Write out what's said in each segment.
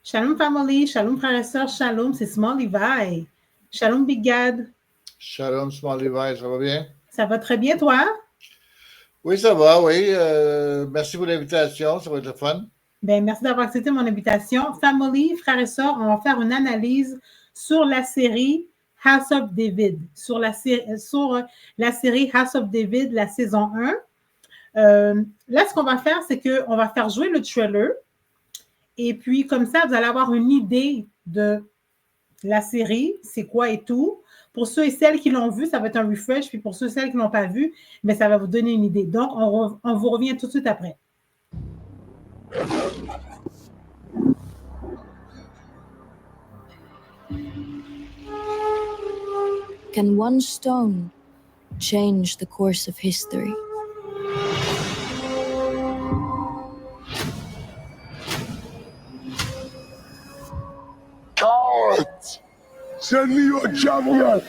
Shalom family, shalom frères et sœurs, shalom, c'est Small Levi. Shalom Big Gad. Shalom Small Levi, ça va bien? Ça va très bien, toi? Oui, ça va, oui. Merci pour l'invitation, ça va être le fun. Ben, merci d'avoir accepté mon invitation. Family, frères et sœurs, on va faire une analyse sur la série House of David, sur la série House of David, la saison 1. Là, ce qu'on va faire, c'est qu'on va faire jouer le trailer. Et puis, comme ça, vous allez avoir une idée de la série, c'est quoi et tout. Pour ceux et celles qui l'ont vu, ça va être un refresh. Puis pour ceux et celles qui ne l'ont pas vu, mais ça va vous donner une idée. Donc, on vous revient tout de suite après. Can one stone change the course of history? Cowards! Send me your javelin!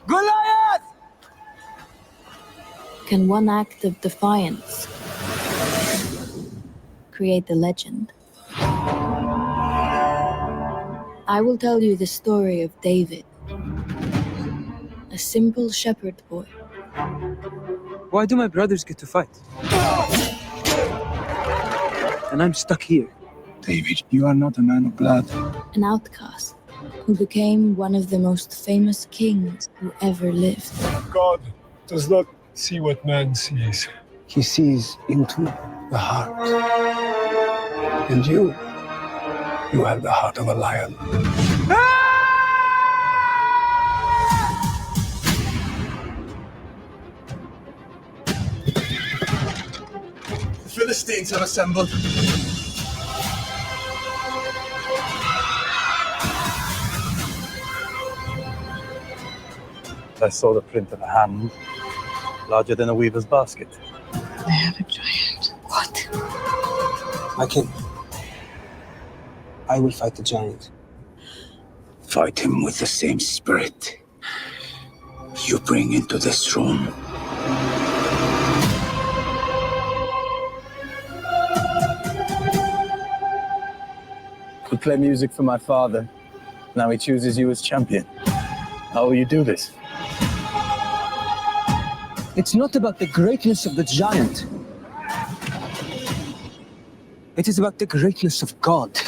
Goliath! Can one act of defiance create the legend? I will tell you the story of David, a simple shepherd boy. Why do my brothers get to fight? And I'm stuck here. David, you are not a man of blood. An outcast who became one of the most famous kings who ever lived. God does not see what man sees. He sees into the heart. And you have the heart of a lion. The Philistines have assembled. I saw the print of a hand, larger than a weaver's basket. They have a giant. What? My king, I will fight the giant. Fight him with the same spirit you bring into this room. I play music for my father. Now he chooses you as champion. How will you do this? It's not about the greatness of the giant. It is about the greatness of God.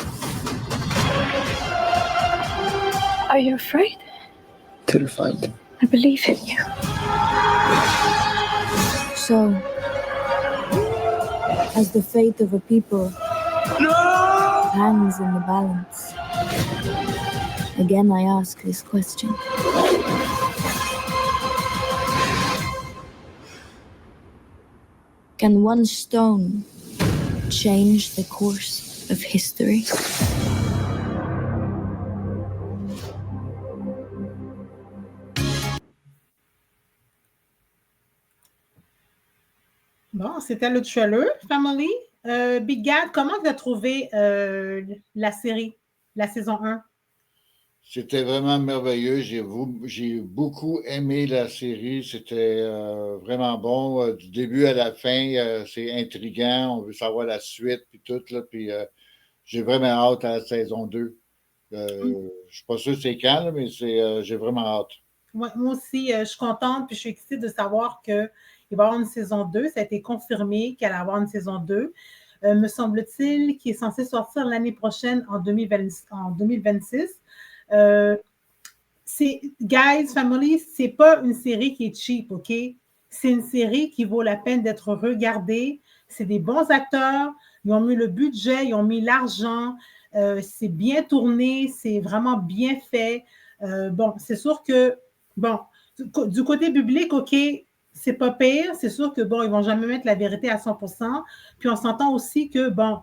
Are you afraid? Terrified. I believe in you. So, as the fate of a people hangs in the balance, again I ask this question. Can one stone change the course of history? Bon, c'était le trailer, Family. Big Gad, comment tu as trouvé la série, la saison 1? C'était vraiment merveilleux. J'ai beaucoup aimé la série. C'était vraiment bon. Du début à la fin, c'est intriguant. On veut savoir la suite, puis tout. Là, puis j'ai vraiment hâte à la saison 2. Je ne suis pas sûr c'est quand, là, mais j'ai vraiment hâte. Ouais, moi aussi, je suis contente, puis je suis excitée de savoir qu'il va y avoir une saison 2. Ça a été confirmé qu'elle va avoir une saison 2. Me semble-t-il qui est censé sortir l'année prochaine en 2026. Guys, Family, c'est pas une série qui est cheap, OK? C'est une série qui vaut la peine d'être regardée. C'est des bons acteurs. Ils ont mis le budget, ils ont mis l'argent. C'est bien tourné, c'est vraiment bien fait. Bon, c'est sûr que, bon, du côté biblique, OK, c'est pas pire. C'est sûr que, bon, ils vont jamais mettre la vérité à 100%. Puis on s'entend aussi que, bon,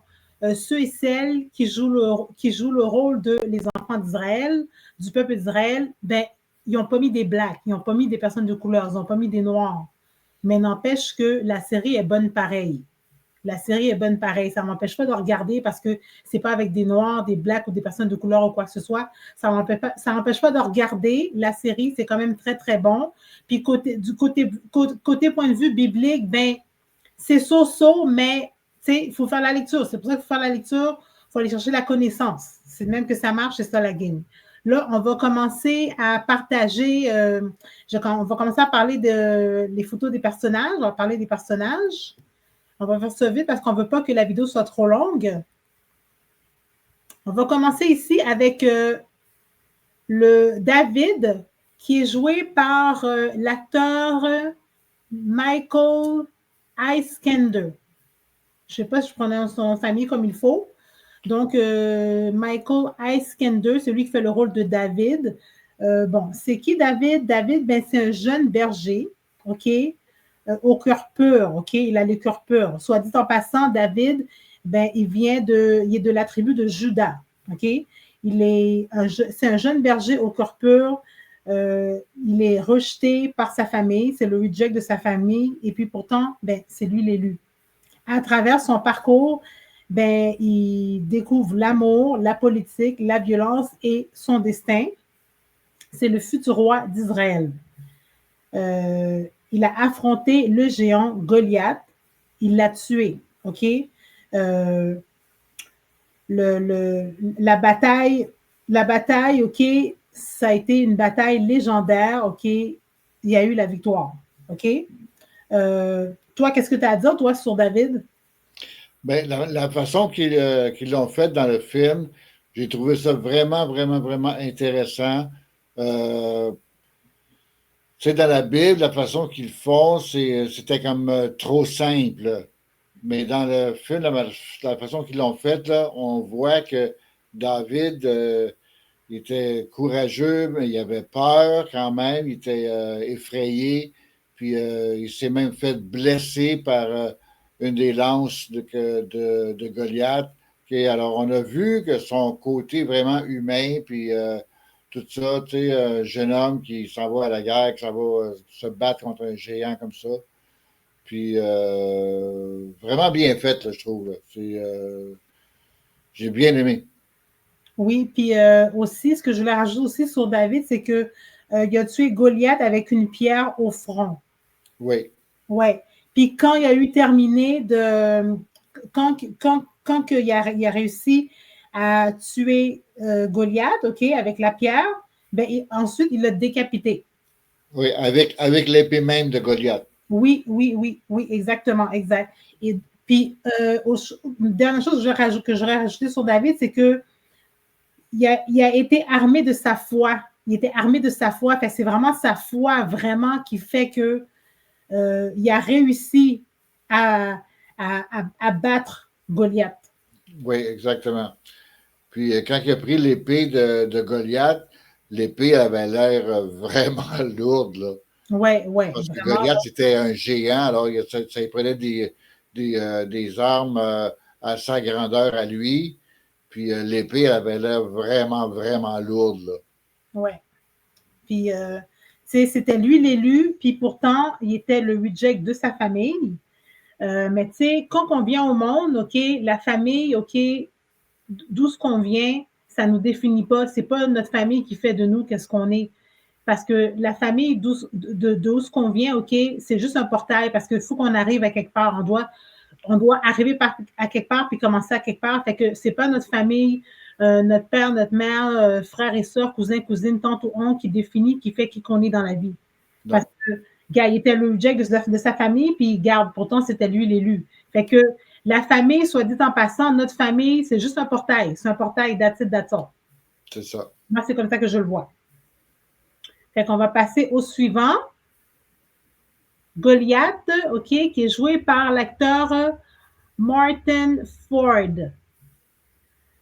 ceux et celles qui jouent le rôle de les enfants d'Israël, du peuple d'Israël, ben, ils n'ont pas mis des blacks, ils n'ont pas mis des personnes de couleur, ils n'ont pas mis des noirs. Mais n'empêche que la série est bonne pareil. La série est bonne pareil. Ça ne m'empêche pas de regarder parce que ce n'est pas avec des noirs, des blacks ou des personnes de couleur ou quoi que ce soit. Ça m'empêche pas de regarder. La série, c'est quand même très, très bon. Puis côté point de vue biblique, ben, c'est so-so, mais il faut faire la lecture. C'est pour ça qu'il faut faire la lecture. Il faut aller chercher la connaissance. C'est même que ça marche, c'est ça la game. Là, on va commencer à partager, on va commencer à parler des photos des personnages. On va parler des personnages. On va faire ça vite parce qu'on ne veut pas que la vidéo soit trop longue. On va commencer ici avec le David, qui est joué par l'acteur Michael Iskander. Je ne sais pas si je prononce son famille comme il faut. Donc, Michael Iskander, c'est lui qui fait le rôle de David. Bon, c'est qui David? David, ben, c'est un jeune berger, OK? Au cœur pur, OK? Il a le cœur pur. Soit dit en passant, David, ben, il est de la tribu de Juda, OK? C'est un jeune berger au cœur pur. Il est rejeté par sa famille, c'est le reject de sa famille, et puis pourtant, ben, c'est lui l'élu. À travers son parcours, ben, il découvre l'amour, la politique, la violence et son destin. C'est le futur roi d'Israël. Il a affronté le géant Goliath. Il l'a tué, OK? La bataille, OK, ça a été une bataille légendaire, OK? Il y a eu la victoire, OK? Toi, qu'est-ce que tu as à dire, toi, sur David? Ben, la façon qu'ils l'ont fait dans le film, j'ai trouvé ça vraiment, vraiment, vraiment intéressant. Tu sais, dans la Bible, la façon qu'ils font, c'était comme trop simple. Mais dans le film, la façon qu'ils l'ont fait, là, on voit que David il était courageux, mais il avait peur quand même, il était effrayé, puis il s'est même fait blesser par une des lances de Goliath. Okay, alors, on a vu que son côté vraiment humain, puis tout ça, tu sais, un jeune homme qui s'en va à la guerre, qui s'en va se battre contre un géant comme ça. Puis, vraiment bien fait, là, je trouve. J'ai bien aimé. Oui, puis aussi, ce que je voulais rajouter aussi sur David, c'est qu'il a tué Goliath avec une pierre au front. Oui. Oui. Puis quand il a eu terminé quand il a réussi à tuer Goliath, OK, avec la pierre, ben, ensuite, il l'a décapité. Oui, avec l'épée même de Goliath. Oui, exactement, exact. Et puis, une dernière chose que j'aurais rajouté sur David, c'est que il a été armé de sa foi. Il était armé de sa foi. C'est vraiment sa foi vraiment qui fait que il a réussi à battre Goliath. Oui, exactement. Puis quand il a pris l'épée de Goliath, l'épée avait l'air vraiment lourde, là. Oui. Parce que Goliath, c'était un géant, alors ça prenait des armes à sa grandeur à lui. Puis l'épée, elle avait l'air vraiment, vraiment lourde, là. Oui. Puis, c'était lui l'élu, puis pourtant, il était le reject de sa famille. Mais tu sais, quand on vient au monde, OK, la famille, OK, d'où ce qu'on vient, ça ne nous définit pas. Ce n'est pas notre famille qui fait de nous qu'est-ce qu'on est. Parce que la famille d'où ce qu'on vient, OK, c'est juste un portail parce qu'il faut qu'on arrive à quelque part. On doit arriver à quelque part puis commencer à quelque part. Fait que c'est pas notre famille, notre père, notre mère, frères et sœurs, cousins, cousines, tantes ou oncles qui définit, qui fait qui qu'on est dans la vie. Non. Parce que, gars, il était le reject de sa famille, puis garde, pourtant, c'était lui l'élu. Fait que la famille, soit dit en passant, notre famille, c'est juste un portail. C'est un portail that's it, that's all. C'est ça. Moi, c'est comme ça que je le vois. Fait qu'on va passer au suivant. Goliath, OK, qui est joué par l'acteur Martin Ford.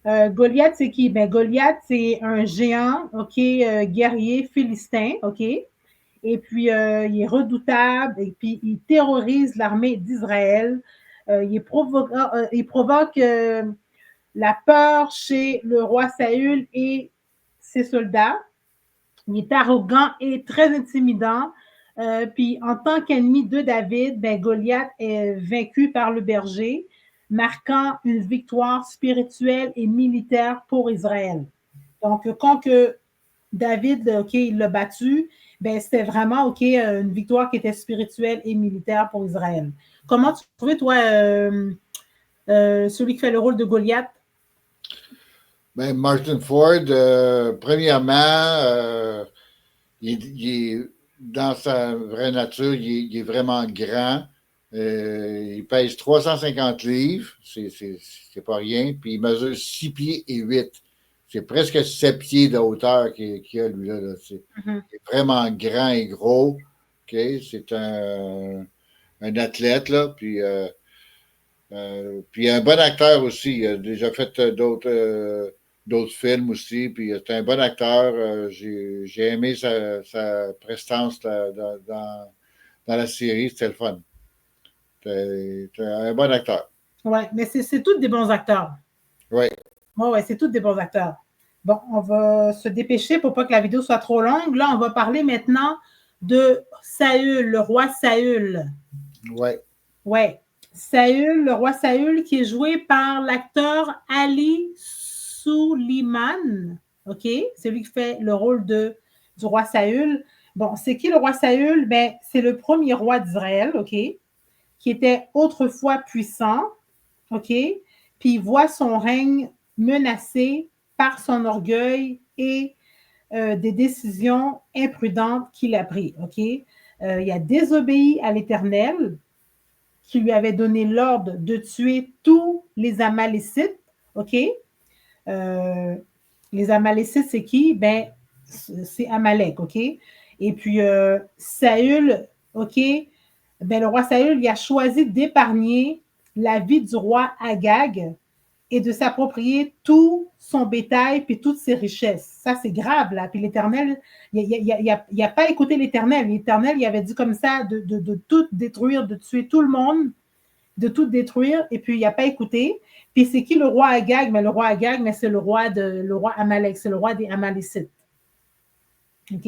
Goliath, c'est qui? Ben, Goliath, c'est un géant, OK, guerrier philistin, OK? Et puis, il est redoutable et puis il terrorise l'armée d'Israël. Il provoque la peur chez le roi Saül et ses soldats. Il est arrogant et très intimidant. Puis, en tant qu'ennemi de David, ben, Goliath est vaincu par le berger, marquant une victoire spirituelle et militaire pour Israël. Donc, quand que David, OK, il l'a battu, ben, c'était vraiment, OK, une victoire qui était spirituelle et militaire pour Israël. Comment tu trouvais, toi, celui qui fait le rôle de Goliath? Ben, Martin Ford, premièrement, dans sa vraie nature, il est vraiment grand. Il pèse 350 livres, c'est pas rien, puis il mesure 6 pieds et 8. C'est presque 7 pieds de hauteur qu'il a, lui, là. Il est vraiment grand et gros. OK? C'est un athlète, là, puis un bon acteur aussi. Il a déjà fait d'autres films aussi, puis c'est un bon acteur. J'ai aimé sa prestance dans la série, c'était le fun. C'est un bon acteur. Oui, mais c'est tous des bons acteurs. Oui. Oui, c'est tous des bons acteurs. Bon, on va se dépêcher pour pas que la vidéo soit trop longue. Là, on va parler maintenant de Saül, le roi Saül. Oui. Oui. Saül, le roi Saül, qui est joué par l'acteur Ali Suleiman. OK? C'est lui qui fait le rôle du roi Saül. Bon, c'est qui le roi Saül? Ben, c'est le premier roi d'Israël, OK? Qui était autrefois puissant, OK? Puis il voit son règne menacé par son orgueil et des décisions imprudentes qu'il a prises, OK? Il a désobéi à l'Éternel, qui lui avait donné l'ordre de tuer tous les Amalécites, OK? Les Amalécites, c'est qui? Ben, c'est Amalek, OK? Et puis, Saül, OK? Ben, le roi Saül, il a choisi d'épargner la vie du roi Agag et de s'approprier tout son bétail puis toutes ses richesses. Ça, c'est grave, là. Puis l'Éternel, il n'a pas écouté l'Éternel. L'Éternel, il avait dit comme ça de tout détruire, de tuer tout le monde, de tout détruire, et puis il n'a pas écouté. Puis c'est qui le roi Agag? Mais le roi Agag, mais c'est le roi Amalek, c'est le roi des Amalécites. OK?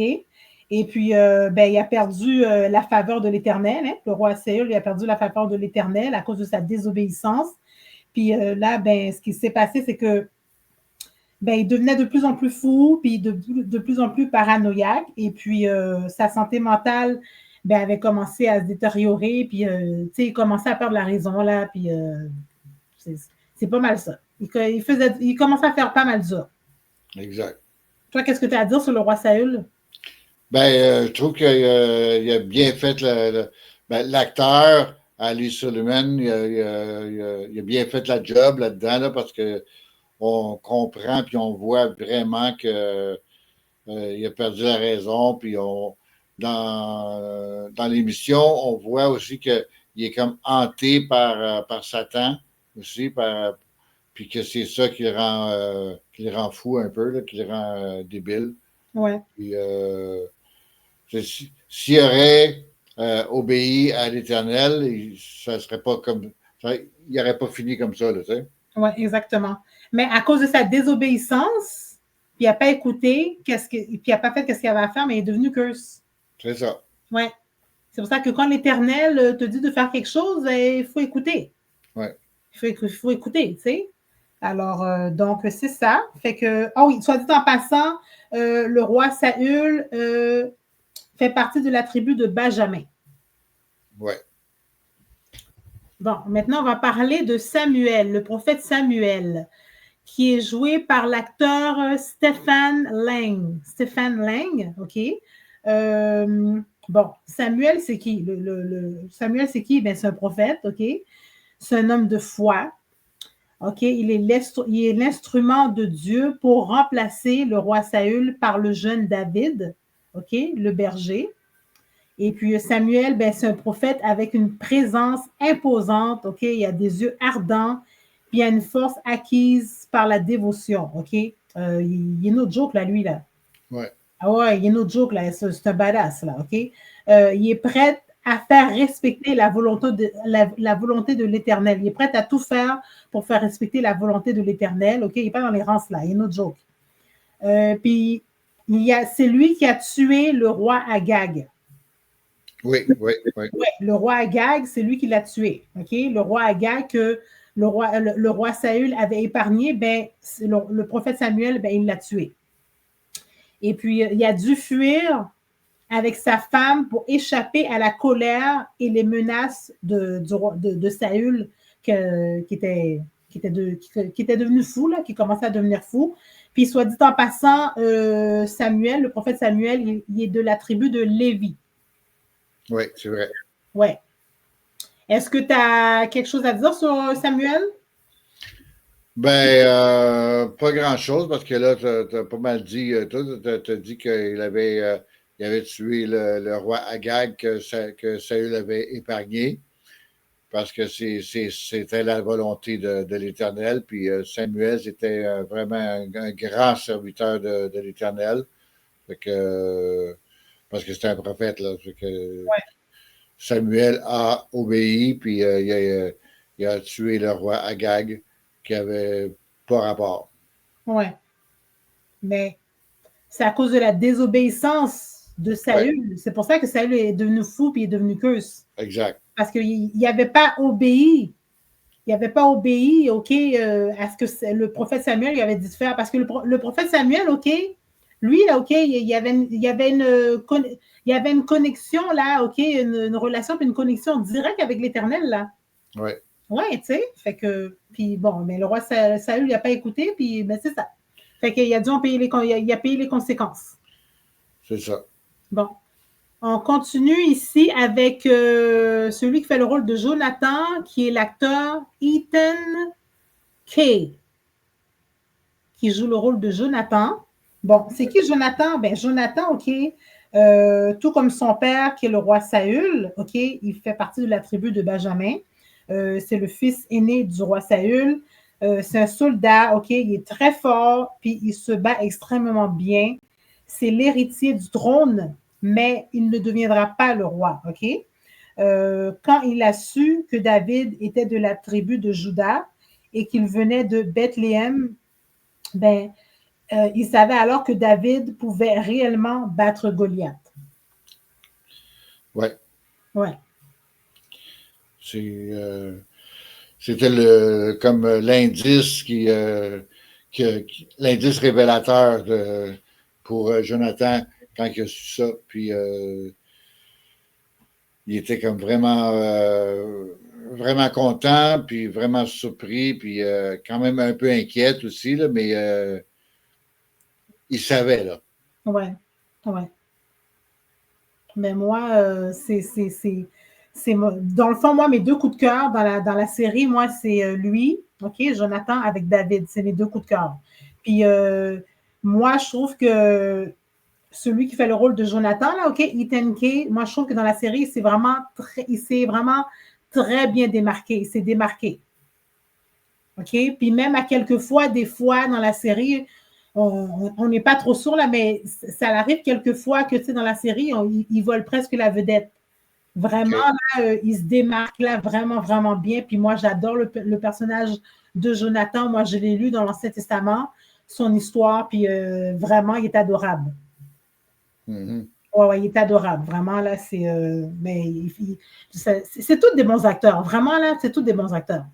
Et puis, ben, il a perdu la faveur de l'Éternel. Hein? Le roi Saül, il a perdu la faveur de l'Éternel à cause de sa désobéissance. Puis là, ben, ce qui s'est passé, c'est que ben, il devenait de plus en plus fou, puis de plus en plus paranoïaque. Et puis, sa santé mentale ben, avait commencé à se détériorer. Puis, il commençait à perdre la raison, là. Puis, c'est pas mal ça. Il commençait à faire pas mal ça. Exact. Toi, qu'est-ce que tu as à dire sur le roi Saül? Ben, je trouve qu'il a bien fait l'acteur, Ali Suleiman, il a bien fait la job là-dedans, là, parce qu'on comprend puis on voit vraiment qu'il a perdu la raison. Puis dans l'émission, on voit aussi qu'il est comme hanté par Satan aussi, puis que c'est ça qui le rend fou un peu, là, qui le rend débile. Ouais. Puis, s'il aurait obéi à l'Éternel, ça serait pas comme il n'aurait pas fini comme ça, tu sais. Oui, exactement. Mais à cause de sa désobéissance, puis il n'a pas écouté, puis il n'a pas fait ce qu'il avait à faire, mais il est devenu curse. C'est ça. Oui. C'est pour ça que quand l'Éternel te dit de faire quelque chose, il faut écouter. Oui. Il faut écouter, tu sais. Alors, donc, c'est ça. Fait que, oui, soit dit en passant, le roi Saül fait partie de la tribu de Benjamin. Oui. Bon, maintenant, on va parler de Samuel, le prophète Samuel, qui est joué par l'acteur Stephen Lang. Stephen Lang, OK? Bon, Samuel, c'est qui? Samuel, c'est qui? Ben, c'est un prophète, OK? C'est un homme de foi. OK? Il est l'instrument de Dieu pour remplacer le roi Saül par le jeune David, OK? Le berger. Et puis Samuel, ben, c'est un prophète avec une présence imposante, OK? Il a des yeux ardents, puis il a une force acquise par la dévotion, OK? Il est no joke, là, lui, là. Ouais. Ah ouais, il est no joke, là. C'est un badass, là, OK? Il est prêt à faire respecter la volonté de l'Éternel. Il est prêt à tout faire pour faire respecter la volonté de l'Éternel, OK? Il n'est pas dans les rances, là. Il est no joke. Puis, c'est lui qui a tué le roi Agag. Oui. Ouais, le roi Agag, c'est lui qui l'a tué. OK? Le roi Agag que le roi Saül avait épargné, ben, le prophète Samuel, ben, il l'a tué. Et puis, il a dû fuir avec sa femme pour échapper à la colère et les menaces de Saül qui qui était devenu fou, là, qui commençait à devenir fou. Puis, soit dit en passant, Samuel, le prophète Samuel, il est de la tribu de Lévi. Oui, c'est vrai. Oui. Est-ce que tu as quelque chose à dire sur Samuel? Pas grand-chose, parce que là, tu as pas mal dit, tu as dit qu'il avait tué le roi Agag que Saül avait épargné, parce que c'était la volonté de l'Éternel. Puis Samuel était vraiment un grand serviteur de l'Éternel. Parce que c'était un prophète, là. Samuel a obéi, puis il a tué le roi Agag, qui n'avait pas rapport. Oui. Mais c'est à cause de la désobéissance de Saül. Ouais. C'est pour ça que Saül est devenu fou puis est devenu curse. Exact. Parce qu'il n'avait pas obéi. Il n'avait pas obéi, OK, à ce que le prophète Samuel lui avait dit de faire. Parce que le prophète Samuel, OK, lui, là, OK, il y avait une connexion, là, OK, une relation puis une connexion directe avec l'Éternel, là. Oui. Oui, tu sais, fait que, puis bon, mais le roi Saül, il n'a pas écouté, puis ben, c'est ça. Fait qu'il a dû payer les conséquences. C'est ça. Bon. On continue ici avec celui qui fait le rôle de Jonathan, qui est l'acteur Ethan Kay, qui joue le rôle de Jonathan. Bon, c'est qui Jonathan? Ben, Jonathan, OK, tout comme son père, qui est le roi Saül, OK, il fait partie de la tribu de Benjamin. C'est le fils aîné du roi Saül. C'est un soldat, OK, il est très fort, puis il se bat extrêmement bien. C'est l'héritier du trône, mais il ne deviendra pas le roi, OK? Quand il a su que David était de la tribu de Juda et qu'il venait de Bethléem, ben, il savait alors que David pouvait réellement battre Goliath. Oui. Oui. C'était comme l'indice l'indice révélateur pour Jonathan quand il a su ça. Puis il était comme vraiment content, puis vraiment surpris, puis quand même un peu inquiète aussi, là, mais il savait, là. Oui, oui. Mais moi, dans le fond, moi, mes deux coups de cœur dans la série, moi, c'est lui, OK, Jonathan avec David. C'est mes deux coups de cœur. Puis, moi, je trouve que celui qui fait le rôle de Jonathan, là, OK, Ethan Kay, moi, je trouve que dans la série, il s'est vraiment très bien démarqué. Il s'est démarqué. OK? Puis même à des fois, dans la série, on n'est pas trop sûr, là, mais ça arrive quelquefois que, tu sais, dans la série, ils volent presque la vedette. Vraiment, là, il se démarque là vraiment, vraiment bien. Puis moi, j'adore le personnage de Jonathan. Moi, je l'ai lu dans l'Ancien Testament, son histoire, puis vraiment, il est adorable. Mm-hmm. Ouais, il est adorable. Vraiment, là, c'est tous des bons acteurs. Vraiment, là, c'est tous des bons acteurs.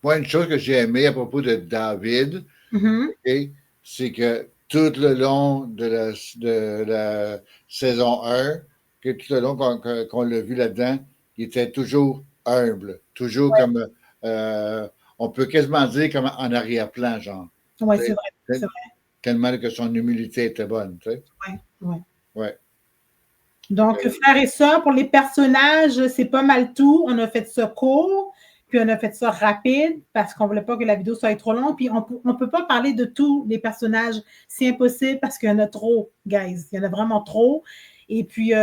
Moi, une chose que j'ai aimée à propos de David, okay, c'est que tout le long de la saison 1, que tout le long qu'on l'a vu là-dedans, il était toujours humble, toujours comme, on peut quasiment dire comme en arrière-plan, genre. Oui, c'est vrai. Tellement que son humilité était bonne, tu sais. Oui. Ouais. Donc, frères et sœurs, pour les personnages, c'est pas mal tout. On a fait ça court, puis on a fait ça rapide parce qu'on ne voulait pas que la vidéo soit trop longue. Puis on ne peut pas parler de tous les personnages. C'est impossible parce qu'il y en a trop, guys. Il y en a vraiment trop. Et puis,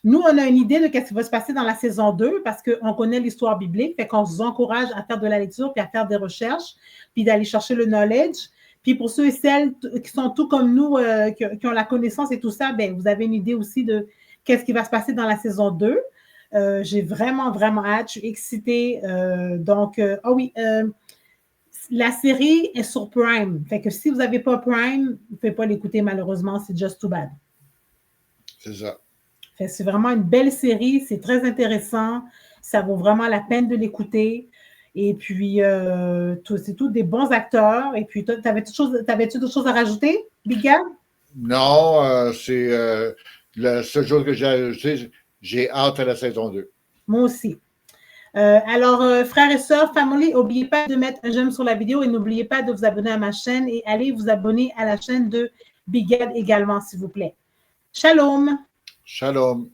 nous, on a une idée de ce qui va se passer dans la saison 2 parce qu'on connaît l'histoire biblique. Fait qu'on vous encourage à faire de la lecture puis à faire des recherches puis d'aller chercher le knowledge. Puis pour ceux et celles qui sont tout comme nous, qui ont la connaissance et tout ça, ben, vous avez une idée aussi de qu'est-ce qui va se passer dans la saison 2. J'ai vraiment, vraiment hâte. Je suis excitée. La série est sur Prime. Fait que si vous n'avez pas Prime, vous ne pouvez pas l'écouter malheureusement. C'est just too bad. C'est ça. Fait que c'est vraiment une belle série. C'est très intéressant. Ça vaut vraiment la peine de l'écouter. Et puis, c'est tous des bons acteurs. Et puis, t'avais-tu d'autres choses à rajouter, Big Gab? Non, c'est la seule chose que j'ai ajouté. J'ai hâte à la saison 2. Moi aussi. Frères et sœurs, family, n'oubliez pas de mettre un j'aime sur la vidéo et n'oubliez pas de vous abonner à ma chaîne et allez vous abonner à la chaîne de Bigad également, s'il vous plaît. Shalom! Shalom!